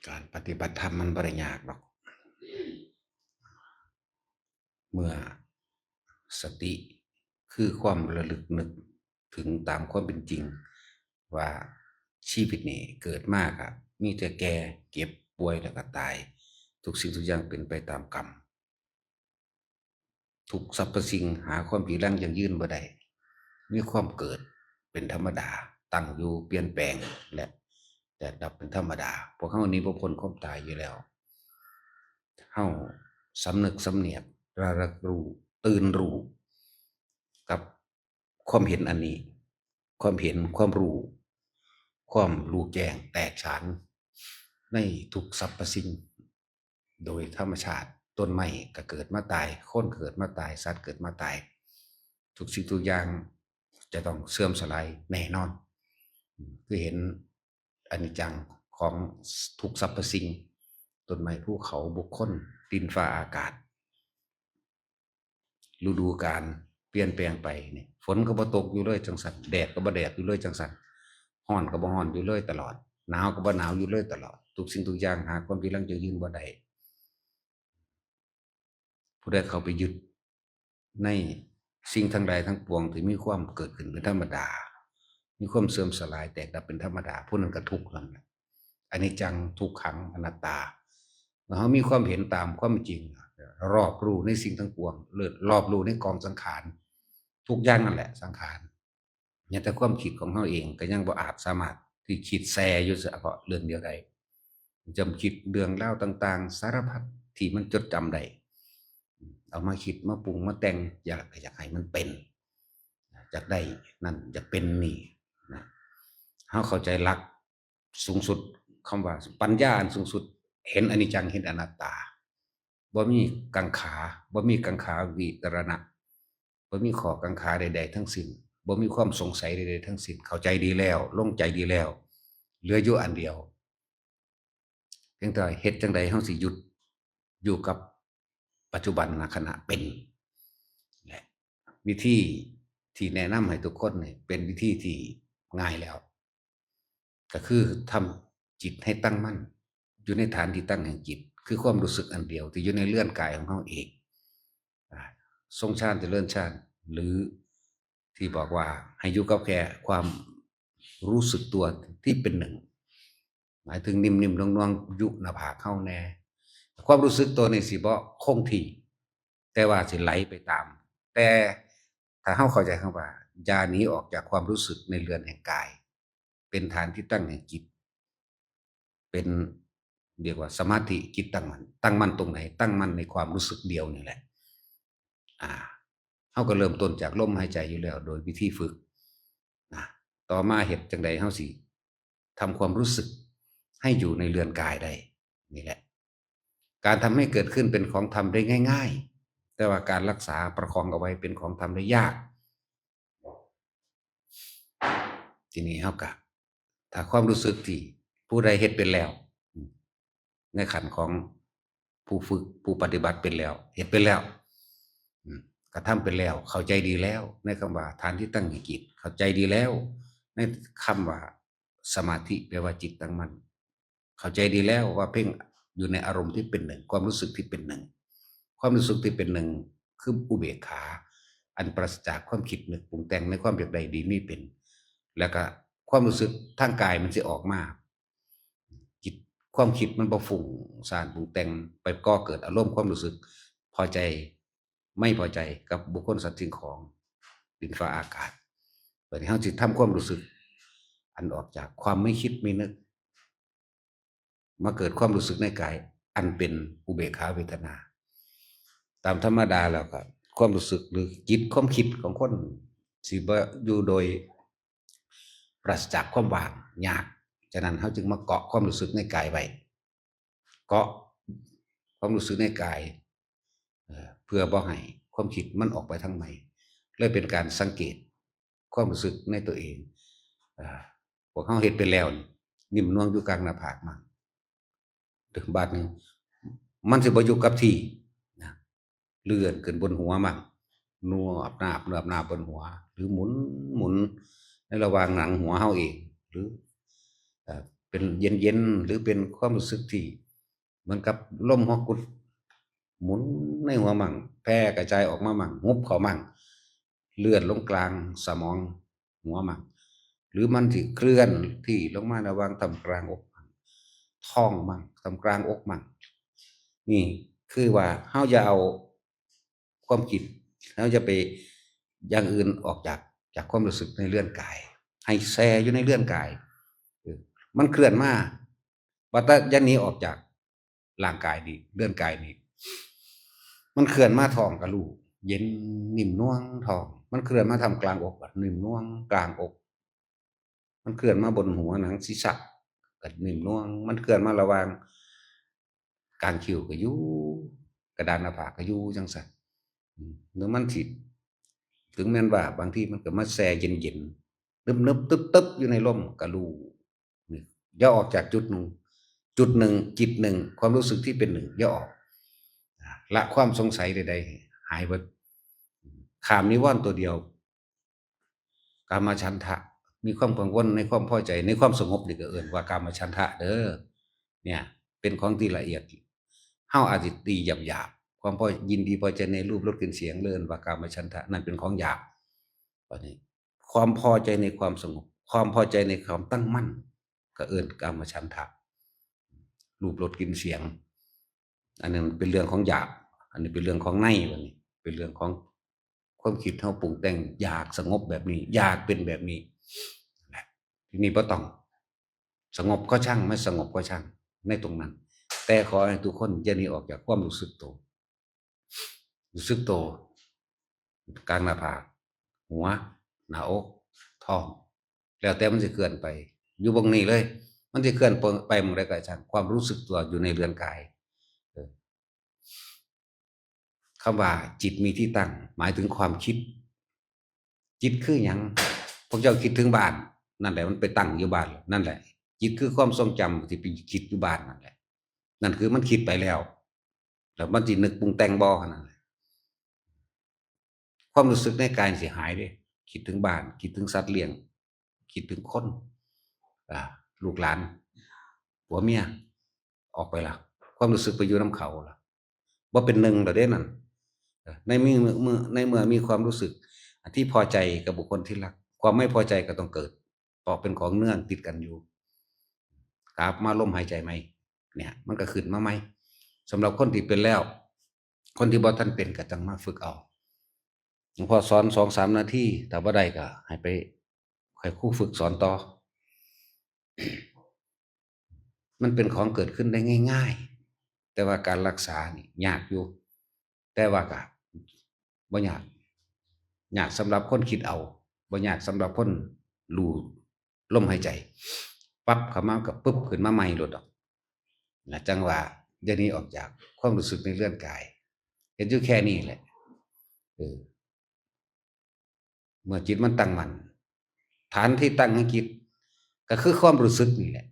การปฏิบัติธรรมมันบ่ได้ยากหรอกเมื่อสติคือความระลึกนึกถึงตามความเป็นจริงว่าชีวิตนี้เกิดมากอะมีแต่แก่เก็บป่วยแล้วก็ตายทุกสิ่งทุกอย่างเป็นไปตามกรรมทุกสรรพสิ่งหาความจีรังยั่งยืนบ่ได้มีความเกิดเป็นธรรมดาตั้งอยู่เปลี่ยนแปลงและแต่ดับเป็นธรรมดาพวกเขานี้บ่พ้นความตายอยู่แล้วเฮาสำนึกสำเนียกระลึกรู้ตื่นรู้กับความเห็นอันนี้ความเห็นความรู้แจ้งแตกฉานในทุกสรรพสิ่งโดยธรรมชาติต้นไม้ก็เกิดมาตายคนเกิดมาตายสัตว์เกิดมาตายทุกสิ่งทุกอย่างจะต้องเสื่อมสลายแน่นอนคือเห็นอนิจจังของทุกสรรพสิ่งต้นไม้ภูเขาบุคคลดินฟ้าอากาศฤดูกาลเปลี่ยนแปลงไปนี่ฝนก็บ่ตกอยู่เลยจังสันแดดก็บ่แดดอยู่เลยจังสันร้อนก็บ่ร้อนอยู่เลยตลอดหนาวก็บ่หนาวอยู่เลยตลอดทุกสิ่งทุกอย่างหาความที่รังจะยืนบ่ได้ผู้ใดเข้าไปยึดในสิ่งทั้งใดทั้งปวงที่มีความเกิดขึ้นเป็นธรรมดามีความเสื่อมสลายแตกดับเป็นธรรมดาผู้นั้นก็ทุกข์นั่นแหละอนิจจังทุกขังอนัตตาเมื่อเขามีความเห็นตามความจริงรอบรู้ในสิ่งทั้งปวงเลิศรอบรู้ในกองสังขารทุกอย่างนั่นแหละสังขารเนี่ยแต่ความคิดของเขาเองก็ยังบ่อาจสามารถที่คิดแซ่อยู่เฉพาะเรื่องเดียวใดจำคิดเรื่องเล่าต่างๆสารพัดที่มันจดจำได้เอามาคิดมาปรุงมาแต่งอยากให้มันเป็นอยากได้นั่นอยากเป็นนี่นะเขาเข้าใจหลักสูงสุดคำว่าปัญญาอันสูงสุดเห็นอนิจจังเห็นอนัตตาบ่มีกังขาบ่มีกังขาวิตรณะบ่มีข้อกังขาใดๆทั้งสิ้นบ่มีความสงสัยใดๆทั้งสิ้นเข้าใจดีแล้วลงใจดีแล้วเหลืออยู่อันเดียวเพียงแต่เฮ็ดจังใดเฮาสิหยุดอยู่กับปัจจุบันณขณะเป็นแหละวิธีที่แนะนำให้ทุกคนเนี่ยเป็นวิธีที่ง่ายแล้วก็คือทำจิตให้ตั้งมั่นอยู่ในฐานที่ตั้งแห่งจิตคือความรู้สึกอันเดียวที่อยู่ในเลื่อนกายของเขาเองทรงฌานเจริญฌานหรือที่บอกว่าให้อยู่กับแค่ความรู้สึกตัวที่เป็นหนึ่งหมายถึงนิ่มๆนวลๆยุหน้าผากเข้าแน่ความรู้สึกตัวในสิบ่คงที่แต่ว่าสิไหลไปตามแต่ถ้าเฮาเข้าใจคำว่าอย่าหนีออกจากความรู้สึกในเรือนแห่งกายเป็นฐานที่ตั้งแห่งจิตเป็นเรียกว่าสมาธิจิตตั้งมั่นตรงไหนตั้งมั่นในความรู้สึกเดียวนี่แหละอ่าเฮาก็เริ่มต้นจากลมหายใจอยู่แล้วโดยวิธีฝึกนะต่อมาเฮ็ดจังใดเฮาสิทำความรู้สึกให้อยู่ในเรือนกายได้นี่แหละการทำให้เกิดขึ้นเป็นของทำได้ง่ายๆแต่ว่าการรักษาประคองเอาไว้เป็นของทำได้ยากทีนี้เฮาก็ถ้าความรู้สึกที่ผู้ใดเฮ็ดเป็นแล้วในขั้นของผู้ฝึกผู้ปฏิบัติเป็นแล้วเฮ็ดเป็นแล้วกระทำเป็นแล้วเข้าใจดีแล้วในคำว่าฐานที่ตั้งแห่งจิตเข้าใจดีแล้วในคำว่าสมาธิแปลว่าจิตตั้งมั่นเข้าใจดีแล้วว่าเพ่งอยู่ในอารมณ์ที่เป็นหนึ่งความรู้สึกที่เป็นหนึ่งความรู้สึกที่เป็นหนึ่งคืออุเบกขาอันปราศจากความคิดนึกปรุงแต่งในความอยากใดดีไม่เป็นแล้วก็ความรู้สึกทางกายมันจะออกมาจิตความคิดมันบ่ฟุ้งซ่านปรุงแต่งไปก่อเกิดอารมณ์ความรู้สึกพอใจไม่พอใจกับบุคคลสัตว์สิ่งของดินฟ้าอากาศเปิดให้เฮาสิทำความรู้สึกอันออกจากความไม่คิดไม่นึกมาเกิดความรู้สึกในกายอันเป็นอุเบกขาเวทนาตามธรรมดาแล้วก็ความรู้สึกหรือจิตความคิดของคนสิบ่อยู่โดยปราศจากความว่างยากฉะนั้นเขาจึงมาเกาะความรู้สึกในกายไว้เกาะความรู้สึกในกายเพื่อบ่ให้ความคิดมันออกไปทางใหม่เลยเป็นการสังเกตความรู้สึกในตัวเองพวกเขาเฮ็ดไปแล้วนิ่มนวลอยู่กลางหน้าผากมาถึงบาดนึงมันสิบ่อยู่กับที่นะเลื่อนขึ้นบนหัวมั่งนัวบนาบบนหัวหรือหมุนในระหว่างหนังหัวเฮาเองหรือไป เป็นเย็นๆหรือเป็นความรู้สึกที่เหมือนกับลมหัวกุดหมุนในหัวมั่งแพร่กระจายออกมามั่งงุบเข้ามั่งเลื่อนลงกลางสมองหัวมั่งหรือมันที่เคลื่อนที่ลงมาระหว่างตำกลางอกท้องมั่งตำกลางอกมั่งนี่คือว่าเฮาอย่าเอาความคิดเฮาจะไปอย่างอื่นออกจากความรู้สึกในเลื่อนกายให้แช่อยู่ในเลื่อนกายมันเคลื่อนมาว่าแต่ยันนี้ออกจากร่างกายนี่เลื่อนกายนี่มันเคลื่อนมาท้องกับลูกเย็นนิ่มน่วงท้องมันเคลื่อนมาทำกลางอกนิ่มน่วงกลางอกมันเคลื่อนมาบนหัวหนังศีรษะกับนิ่มน่วงมันเคลื่อนมาระหว่างกลางคิ้วก็อยู่กระดานหน้าผากก็อยู่จังซั่นหรือมันสิถึงแม้นว่าบางทีมันก็มาแช่เย็นๆนึบๆตึ๊บๆอยู่ในลมก็รู้นี่อย่าออกจากจุดหนึ่งจิตหนึ่งความรู้สึกที่เป็นหนึ่งอย่าออกละความสงสัยใดๆหายหมดขามนิวรณ์ตัวเดียวกามฉันทะมีความกังวลในความพอใจในความสงบนี่ก็เอิ้นว่ากามฉันทะเด้อเนี่ยเป็นของที่ละเอียดเฮาอาจสิตีหยาบๆความพอยินดีพอใจในรูปรสกลิ่นเสียงเอิ้นว่ากามฉันทะนั่นเป็นของหยาบบัดนี้ความพอใจในความสงบความพอใจในความตั้งมั่นก็เอิ้นกามฉันทะรูปรสกลิ่นเสียงอันนั้นเป็นเรื่องของหยาบอันนี้เป็นเรื่องของในบัดนี้เป็นเรื่องของความคิดเฮาปรุงแต่งอยากสงบแบบนี้อยากเป็นแบบนี้ทีนี้บ่ต้องสงบก็ช่างไม่สงบก็ช่างในตรงนั้นแต่ขอให้ทุกคนอย่าหนีออกจากความรู้สึกตัวรู้สึกตัวกลางหน้าผากหัวหน้าอกท้องแล้วแต่มันสิเคลื่อนไปอยู่บงนี้เลยมันสิเคลื่อนไปหม้องใดก็ช่างความรู้สึกตัวอยู่ในเรือนกายคำว่าจิตมีที่ตั้งหมายถึงความคิดจิตคือหยังพวกเจ้าคิดถึงบ้านนั่นแหละมันไปตั้งอยู่บ้านนั่นแหละจิตคือความทรงจำที่ไปคิดอยู่บ้านนั่นแหละนั่นคือมันคิดไปแล้วแล้วมันสินึกปรุงแต่งบ่ขนาดนั้นความรู้สึกในกายสิหายเด้คิดถึงบ้านคิดถึงสัตว์เลี้ยงคิดถึงคนลูกหลานผัวเมียออกไปละความรู้สึกไปอยู่นำเขาล่ะบ่เป็นหนึ่งแล้วเด้นั่นในเมื่อมีความรู้สึกที่พอใจกับบุคคลที่รักความไม่พอใจก็ต้องเกิดเพราะเป็นของเนื่องติดกันอยู่กลับมาลมหายใจใหม่เนี่ยมันก็ขึ้นมาใหม่สำหรับคนที่เป็นแล้วคนที่บ่ทันเป็นก็ต้องมาฝึกเอาหลวงพ่อสอน2-3นาทีถ้าบ่ได้ก็ให้ไปให้ครูฝึกสอนต่อมันเป็นของเกิดขึ้นได้ง่ายๆแต่ว่าการรักษานี่ยากอยู่แต่ว่าก็บ่ยากยากสำหรับคนคิดเอาบ่ยากสำหรับคนรู้ลมหายใจปั๊บเข้ามาก็ปึ๊บขึ้นมาใหม่โลดดอกนะจังว่าอย่าหนีออกจากความรู้สึกในเรือนกายเห็นอยู่แค่นี้แหละเมื่อจิตมันตั้งมั่นฐานที่ตั้งให้จิตก็คือความรู้สึกนี่แหละ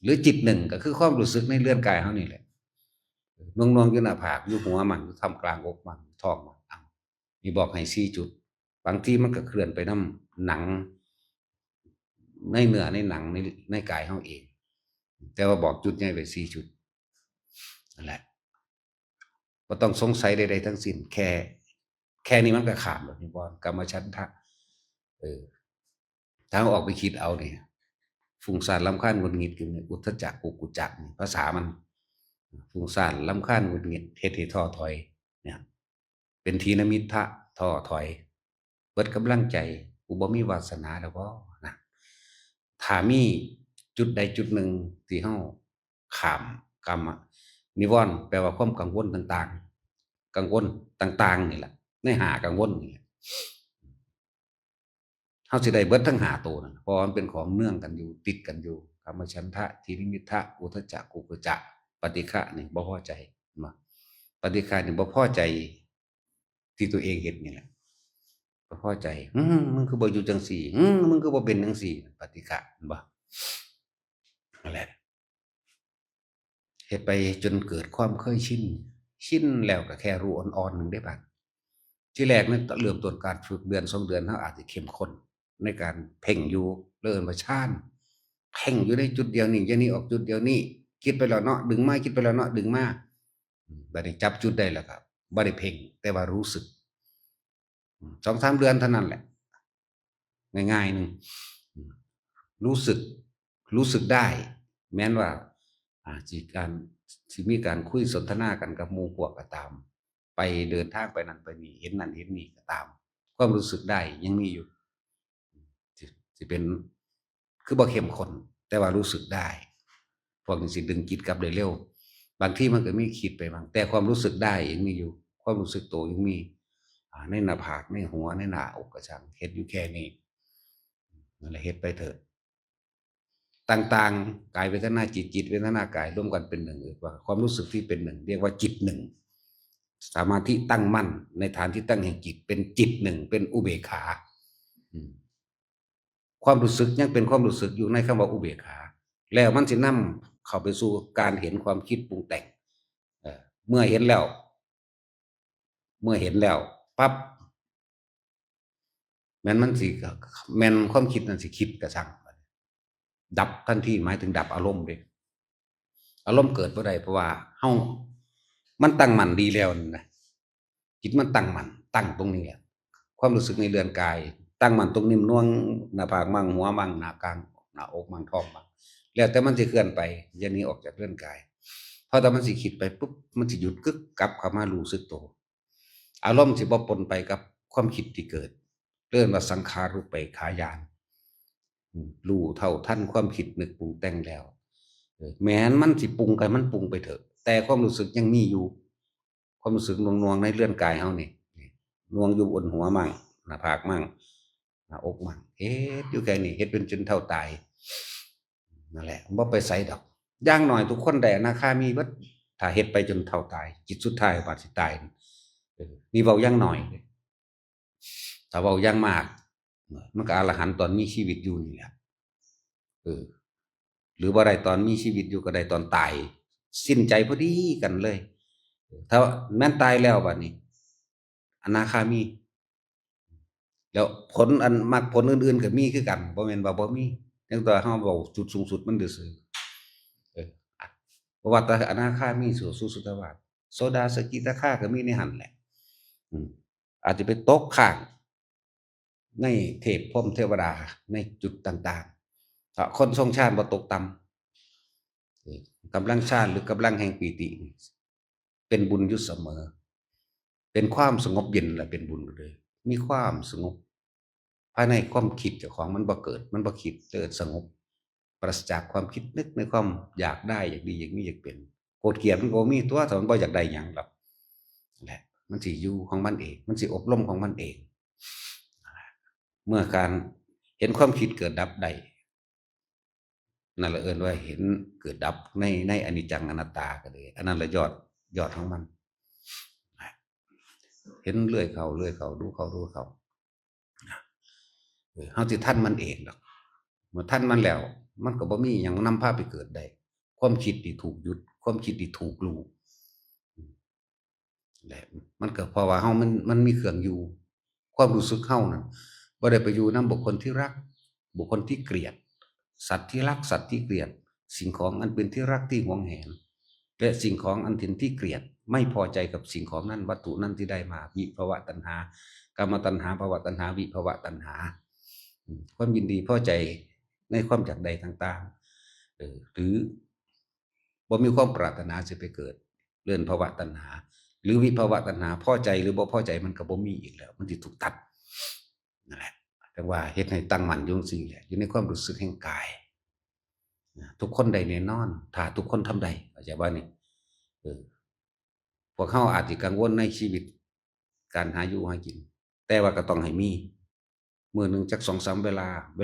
หรือจิตหนึ่งก็คือความรู้สึกในเรือนกายเฮานี่แหละนวงๆอยู่หน้าผากอยู่หัวมันอยู่ท่ามกลางอกมันท้องมันอ้าวนี่บอกให้4จุดบางทีมันก็เคลื่อนไปนำหนังในเนื้อในหนังในกายเฮาเองแต่ว่าบอกจุดใหญ่ไว้4จุดนั่นแหละบ่ต้องสงสัยใดๆทั้งสิ้นแค่นี้มันก็ข้ามแล้วนี่บ่กามฉันทะถ้าเอาออกไปคิดเอานี่ฟุ้งซ่านรำคาญหงุดหงิดขึ้นนี่อุทธัจจะกุกุจจะนี่ภาษามันฟุ้งซ่านรำคาญหงุดหงิดเฮ็ดให้ท้อถอยเนี่ยเป็นทีนมิทธะท้อถอยเบิดกำลังใจกูบ่มีวาสนาแล้วบ่นะถ้ามีจุดใดจุดหนึ่งที่เฮาข้ามกรรมนิวรณ์แปลว่าความกังวลต่างๆกังวลต่างๆนี่แหละใน5กังวลนี่แหละเฮาสิได้เบิดทั้ง5ตัวนั่นเพราะมันเป็นของเนื่องกันอยู่ติดกันอยู่กามฉันทะทีนิมิทธะอุทธัจจะกุกุจจะปฏิฆะนี่บ่พอใจมาปฏิฆะนี่บ่พอใจที่ตัวเองเฮ็ดนี่แหละบ่พอใจมึงคือบ่อยู่จังซี่มึงคือบ่เป็นจังซี่ปฏิฆะเห็นบ่นั่นแหละเฮ็ดไปจนเกิดความเคยชินแล้วก็แค่รู้อ่อนๆหนึ่งได้บัดที่แรกนั้นเริ่มต้นการฝึกเดือน2เดือนเฮาอาจสิเข้มข้นในการเพ่งอยู่เอิ้นว่าฌาน เพ่งอยู่ในจุดเดียวนี่อย่างนี้ออกจุดเดียวนี่คิดไปแล้วเนาะดึงมาคิดไปแล้วเนาะดึงมาบัดนี้จับจุดได้แล้วครับบ่ได้เพ่งแต่ว่ารู้สึก2-3เดือนเท่านั้นแหละง่ายๆหนึ่งรู้สึกรู้สึกได้แม้นว่าสิมีการคุยสนทนากันกับหมู่พวกก็ตามไปเดินทางไปนั่นไปนี่เห็นนั่นเห็นนี่ก็ตามความรู้สึกได้ยังมีอยู่สิเป็นคือบ่เข้มข้นแต่ว่ารู้สึกได้พวกนี้สิดึงจิตกลับได้เร็วบางทีมันก็มีคิดไปบ้างแต่ความรู้สึกได้ยังมีอยู่ความรู้สึกตัวยังมีในหน้าผากในหัวในหน้าอกก็ช่างเฮ็ดอยู่แค่นี้นั่นแหละเฮ็ดไปเถิดต่างๆกายเวทนาจิตเวทนากายรวมกันเป็นหนึ่งว่าความรู้สึกที่เป็นหนึ่งเรียกว่าจิตหนึ่งสมาธิตั้งมั่นในฐานที่ตั้งแห่งจิตเป็นจิตหนึ่งเป็นอุเบกขาความรู้สึกยังเป็นความรู้สึกอยู่ในคำว่าอุเบกขาแล้วมันสินำเข้าไปสู่การเห็นความคิดปรุงแต่งเมื่อเห็นแล้วปั๊บแม้นมันสิแม้นความคิดนั้นสิคิดกระชังดับทันทีหมายถึงดับอารมณ์เด้อารมณ์เกิดบ่ได้เพราะว่าเฮามันตั้งมั่นดีแล้วนะจิตมันตั้งมั่นตั้งตรงนี้แหละความรู้สึกในเรือนกายตั้งมั่นตรงนิ่มนวลหน้าผากมั่งหัวมั่งหน้ากลางหน้าอกมั่งท้องมั่งแล้วแต่มันสิเคลื่อนไปอย่าหนีออกจากเรือนกายพอแต่มันสิคิดไปปุ๊บมันสิหยุดกึกกลับเข้ามารู้สึกตัวอารมณ์สิบ่ปนไปกับความคิดที่เกิดเรียกว่าสังขารุปเปกขายานรู้เท่าทันความคิดนึกปรุงแต่งแล้วแม้นมันสิปรุงก็มันปรุงไปเถอะแต่ความรู้สึกยังมีอยู่ความรู้สึกนวงๆในเรือนกายเฮานี่นวงอยู่บนหัวมั่งหน้าผากมั่งหน้าอกมั่งเฮ็ดอยู่แค่นี้เฮ็ดเป็นจนเท่าตายนั่นแหละบ่ไปไสดอกอย่างน้อยทุกคนได้อนาคามีเบิดถ้าเฮ็ดไปจนเท่าตายจิตสุดท้ายว่าสิตายนี่เว้าอย่างน้อยถ้าเว้าอย่างมากมันก็อรหันต์ตอนมีชีวิตอยู่นี่แหละหรือบ่ได้ตอนมีชีวิตอยู่ก็ได้ตอนตายสิ้นใจพอดีกันเลยถ้าแม่นตายแล้วบัดนี้อนาคามีแล้วผลอันมรรคผลอื่นๆก็มีคือกันบ่แม่นว่าบ่มีจังแต่เฮาเว้าจุดสูงสุดมันซื่อๆเพราะว่าแต่อนาคามีสู่สุทธาวาสโสดาสกิทาคาก็มีในหั้นแหละอาจจะไปตกค้างในเทพพรหมเทวดาในจุดต่างๆคนทรงฌานบ่ตกต่ำกำลังฌานหรือกำลังแห่งปีติเป็นบุญอยู่เสมอเป็นความสงบเย็นแหละเป็นบุญเลยมีความสงบภายในความคิดเจ้าของมันบ่เกิดมันบ่คิดเกิดสงบปราศจากความคิดนึกในความอยากได้อยากดีอยากมีอยากเป็นโกรธเกลียดมันก็บ่มีตัวถ้ามันบ่อยากได้หยังหรอกนั่นแหละมันสิอยู่ของมันเองมันสิอบรมของมันเองเมื่อการเห็นความคิดเกิดดับได้นั่นแหละเอิ้นว่าเห็นเกิดดับในอนิจจังอนัตตาก็เลยอันนั้นแหละยอดของมันเห็นเรื่อยเข้าดูเข้าเฮาสิทันมันเองดอกเมื่อทันมันแล้วมันก็บ่มีหยังนำพาไปเกิดได้ความคิดที่ถูกหยุดความคิดที่ถูกรู้แหละมันก็เพราะว่าเฮามันมีเครื่องอยู่ความรู้สึกเฮานั่นบ่ได้ไปอยู่นำบุคคลที่รักบุคคลที่เกลียดสัตว์ที่รักสัตว์ที่เกลียดสิ่งของอันเป็นที่รักที่หวงแหนและสิ่งของอันเป็นที่เกลียดไม่พอใจกับสิ่งของนั้นวัตถุนั้นที่ได้มาวิภวตัณหากามตัณหาภวตัณหาวิภวตัณหาความยินดีพอใจในความอยากใดต่างๆหรือบ่มีความปรารถนาจะไปเกิดเรื่องภวตัณหาหรือวิภวตัณหาพอใจหรือบ่พอใจมันก็บ่มีอีกแล้วมันสิถูกตัดนั่นแหละแต่ว่าเฮ็ดให้ตั้งมั่นอยู่จังซี่แหละอยู่ในความรู้สึกแห่งกายทุกคนได้แน่นอนถ้าทุกคนทำได้เข้าใจบ่นี่พวกเขาอาจจะกังวลในชีวิตการหาอยู่หากินแต่ว่าก็ต้องให้มีมื้อหนึ่งจัก 2-3 เว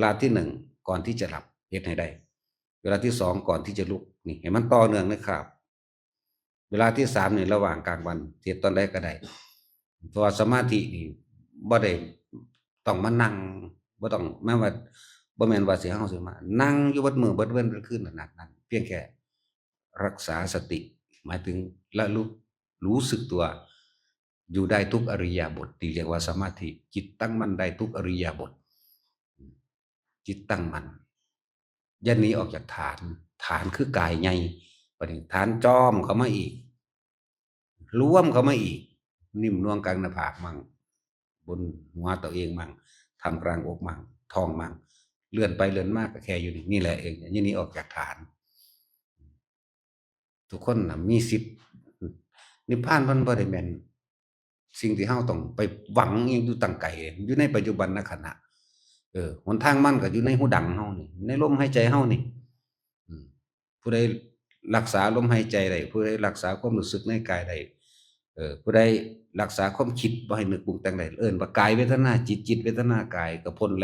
ลาที่1ก่อนที่จะหลับเฮ็ดให้ได้เวลาที่2ก่อนที่จะลุกนี่ให้มันต่อเนื่องนะครับเวลาที่3นี่ระหว่างกลางวันเฮ็ดตอนใดก็ได้เพราะว่าสมาธินี่บ่ได้ต้องมานั่งบ่ต้องแม้ว่าบ่แม่นว่าสิเฮาสิมานั่งอยู่เบิดมื้อเบิดวันเบิดคืนขนาดนั้นเพียงแค่รักษาสติหมายถึงระลึกรู้สึกตัวอยู่ได้ทุกอริยบทที่เรียกว่าสมาธิจิตตั้งมั่นได้ทุกอริยบทจิตตั้งมั่น อย่าหนีออกจากฐาน ฐานคือกายใหญ่บัดนี้ฐานจอมเข้ามาอีกรวมเข้ามาอีก นิ่มนวลกลางหน้าผากมั่งบนหัวตัวเองมั่งทำกลางอกมั่งท้องมั่งเลื่อนไปเลื่อนมากก็แค่อยู่นี่แหละเองอย่าหนีออกจากฐาน ทุกคนน่ะมีสิทธิ์นิพพานมันบ่ได้แม่นสิ่งที่เฮาต้องไปหวังอิหยังอยู่ตั้งไกลอยู่ในปัจจุบันขณะหนทางมันก็อยู่ในหูดังเฮานี่ในลมหายใจเฮานี่ผู้ใดรักษาลมหายใจได้ผู้ใดรักษาความรู้สึกในกายได้ผู้ใดรักษาความคิดบ่ให้นึกปรุงแต่งได้เอิ้นว่ากายเวทนาจิตจิตเวทนากายก็พ้นแล้ว